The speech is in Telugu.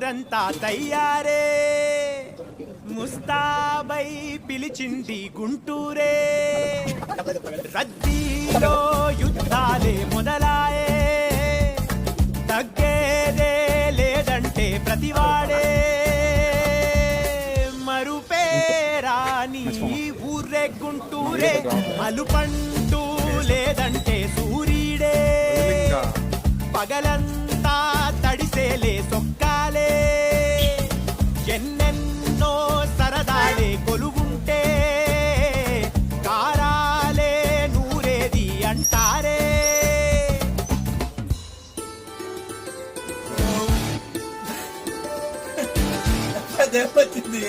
ఊరంతా తయ్యారే ముస్తాబై పిలిచింది గుంటూరే రద్దీలో యుద్ధాలే మొదలాయే తగ్గేదే లేదంటే ప్రతివాడే మరుపేరాని ఊర్రే గుంటూరే అలుపంటూ లేదంటే సూర్యుడే పగలంతా తడిసేలే సొక్కాలే ఎన్నెన్నో సరదాలే కొలుగుంటే కారాలే నూరేది అంటారే దెబ్బతింది